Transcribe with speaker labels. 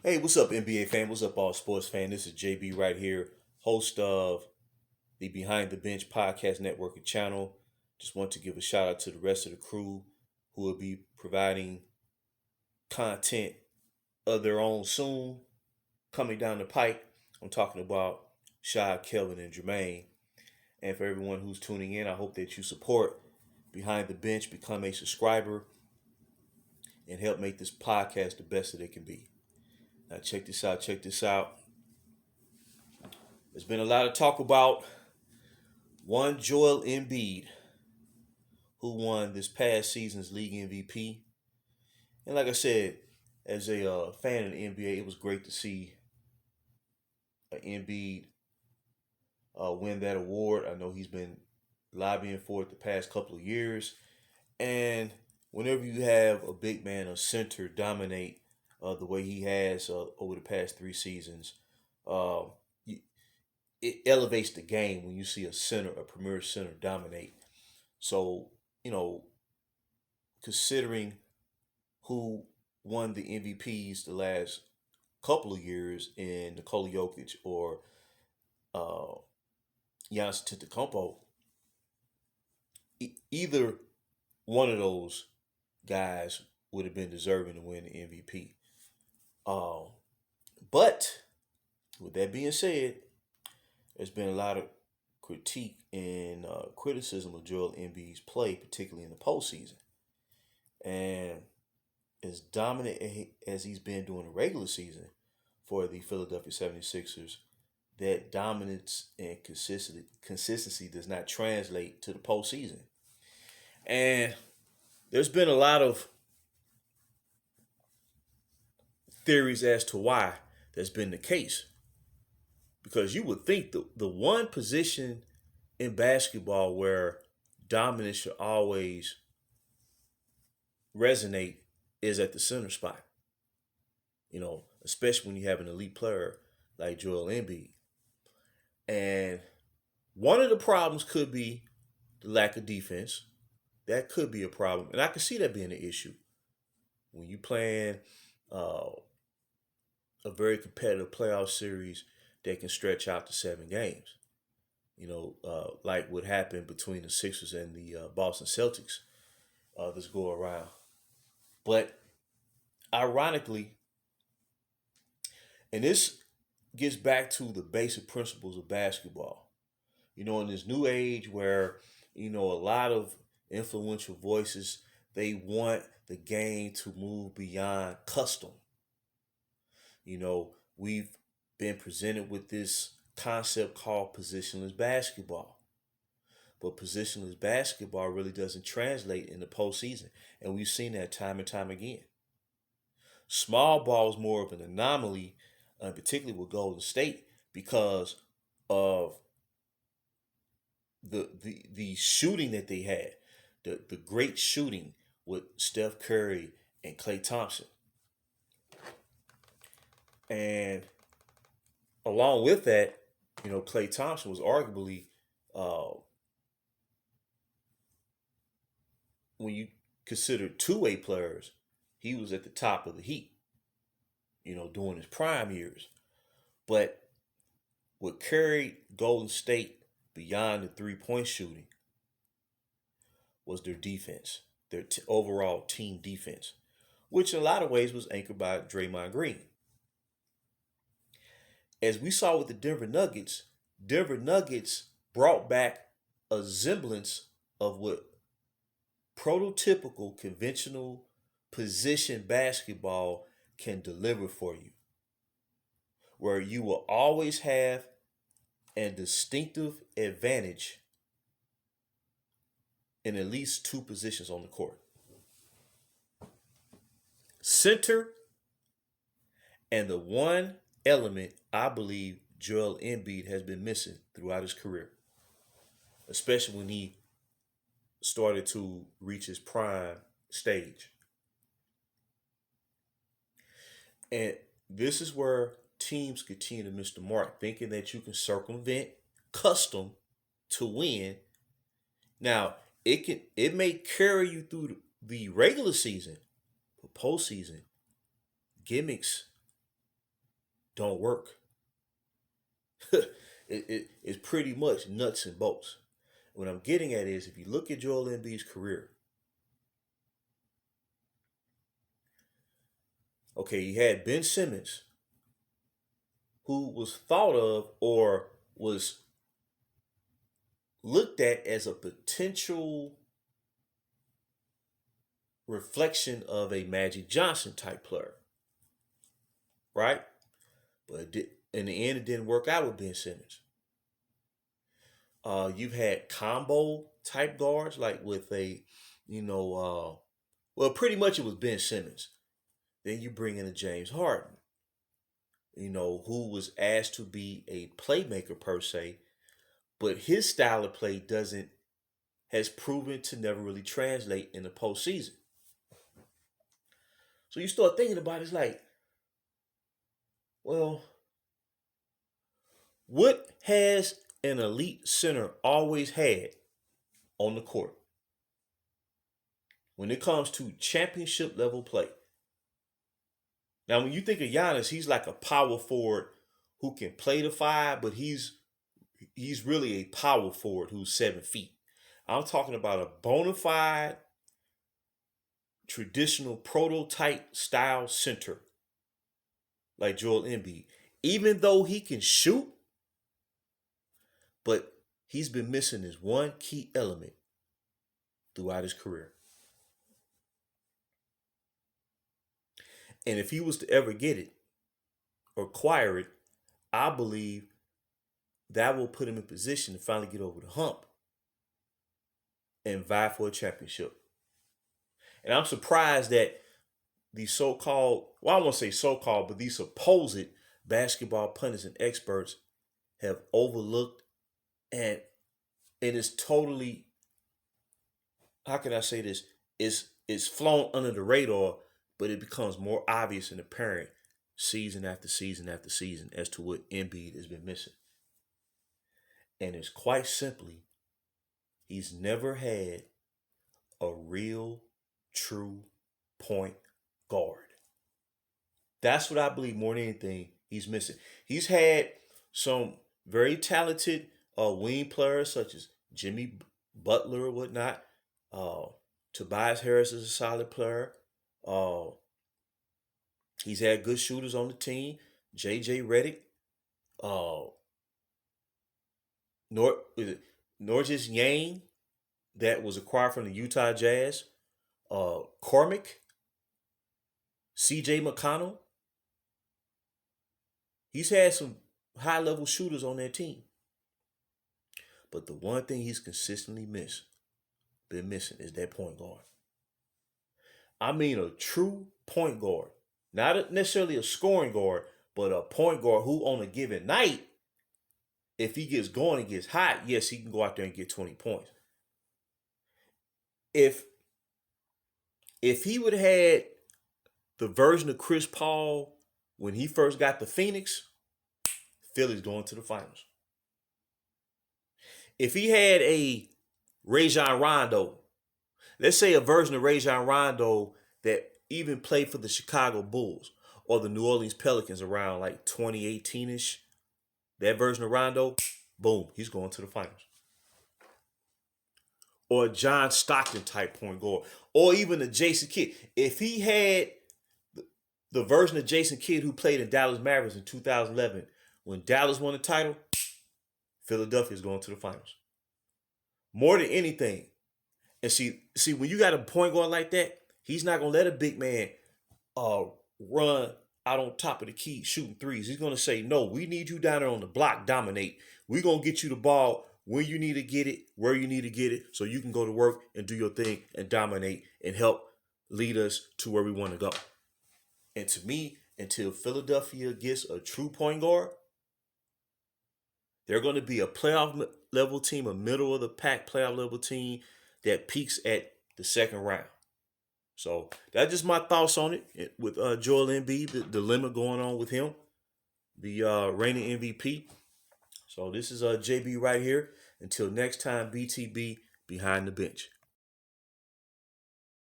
Speaker 1: Hey, what's up, NBA fan? What's up, all sports fan? This is JB right here, host of the Behind the Bench podcast network and channel. Just want to give a shout out to the rest of the crew who will be providing content of their own soon coming down the pike. I'm talking about Shy, Kelvin, and Jermaine. And for everyone who's tuning in, I hope that you support Behind the Bench, become a subscriber, and help make this podcast the best that it can be. Now, check this out. Check this out. There's been a lot of talk about one Joel Embiid, who won this past season's league MVP. And like I said, as a fan of the NBA, it was great to see Embiid win that award. I know he's been lobbying for it the past couple of years. And whenever you have a big man, a center, dominate the way he has over the past 3 seasons, uh, it elevates the game when you see a center, a premier center, dominate. So, you know, considering who won the MVPs the last couple of years in Nikola Jokic or uh, Giannis Antetokounmpo, either one of those guys would have been deserving to win the MVP. Uh, but with that being said, there's been a lot of critique and criticism of Joel Embiid's play, particularly in the postseason. And as dominant as he's been during the regular season for the Philadelphia 76ers, that dominance and consistency does not translate to the postseason. And there's been a lot of theories as to why that's been the case. Because you would think the one position in basketball where dominance should always resonate is at the center spot. Especially when you have an elite player like Joel Embiid. And one of the problems could be the lack of defense. That could be a problem. And I can see that being an issue. When you playing a very competitive playoff series that can stretch out to 7 games. Like what happened between the Sixers and the Boston Celtics this go around. But ironically, and this gets back to the basic principles of basketball. In this new age where, a lot of influential voices, they want the game to move beyond custom. We've been presented with this concept called positionless basketball. But positionless basketball really doesn't translate in the postseason. And we've seen that time and time again. Small ball is more of an anomaly, particularly with Golden State, because of the shooting that they had, the great shooting with Steph Curry and Klay Thompson. And along with that, Klay Thompson was arguably, when you consider two-way players, he was at the top of the heap, during his prime years. But what carried Golden State beyond the three-point shooting was their defense, their overall team defense, which in a lot of ways was anchored by Draymond Green. As we saw with the Denver Nuggets brought back a semblance of what prototypical conventional position basketball can deliver for you, where you will always have a distinctive advantage in at least two positions on the court: center, and the one element I believe Joel Embiid has been missing throughout his career, especially when he started to reach his prime stage. And this is where teams continue to miss the mark, thinking that you can circumvent custom to win. Now, it may carry you through the regular season, but postseason gimmicks don't work. It's pretty much nuts and bolts. What I'm getting at is if you look at Joel Embiid's career, okay, he had Ben Simmons, who was thought of or was looked at as a potential reflection of a Magic Johnson type player, right? But in the end, it didn't work out with Ben Simmons. You've had combo type guards like with well, pretty much it was Ben Simmons. Then you bring in a James Harden, who was asked to be a playmaker per se, but his style of play has proven to never really translate in the postseason. So you start thinking about it, it's like, well, what has an elite center always had on the court when it comes to championship level play? Now, when you think of Giannis, he's like a power forward who can play the five, but he's really a power forward who's 7 feet. I'm talking about a bona fide, traditional prototype style center like Joel Embiid. Even though he can shoot, but he's been missing this one key element throughout his career. And if he was to ever get it or acquire it, I believe that will put him in position to finally get over the hump and vie for a championship. And I'm surprised that these so-called, well, I won't say so-called, but these supposed basketball pundits and experts have overlooked and it's totally, how can I say this? It's flown under the radar, but it becomes more obvious and apparent season after season after season as to what Embiid has been missing. And it's quite simply, he's never had a real, true point guard. That's what I believe more than anything he's missing. He's had some very talented wing players such as Jimmy Butler or whatnot. Tobias Harris is a solid player. He's had good shooters on the team. J.J. Redick. Norges Yang, that was acquired from the Utah Jazz. Cormick. C.J. McConnell. He's had some high-level shooters on that team. But the one thing he's consistently been missing, is that point guard. I mean a true point guard. Not necessarily a scoring guard, but a point guard who on a given night, if he gets going and gets hot, yes, he can go out there and get 20 points. If he would have had the version of Chris Paul when he first got to Phoenix, Philly's going to the finals. If he had a Rajon Rondo, let's say a version of Rajon Rondo that even played for the Chicago Bulls or the New Orleans Pelicans around like 2018-ish, that version of Rondo, boom, he's going to the finals. Or a John Stockton type point guard, or even a Jason Kidd. If he had the version of Jason Kidd who played in Dallas Mavericks in 2011, when Dallas won the title, Philadelphia is going to the finals. More than anything. And see, when you got a point guard like that, he's not going to let a big man run out on top of the key shooting threes. He's going to say, no, we need you down there on the block, dominate. We're going to get you the ball when you need to get it, where you need to get it, so you can go to work and do your thing and dominate and help lead us to where we want to go. And to me, until Philadelphia gets a true point guard, they're going to be a playoff level team, a middle of the pack playoff level team that peaks at the second round. So that's just my thoughts on it with Joel Embiid, the dilemma going on with him, the reigning MVP. So this is JB right here. Until next time, BTB behind the bench.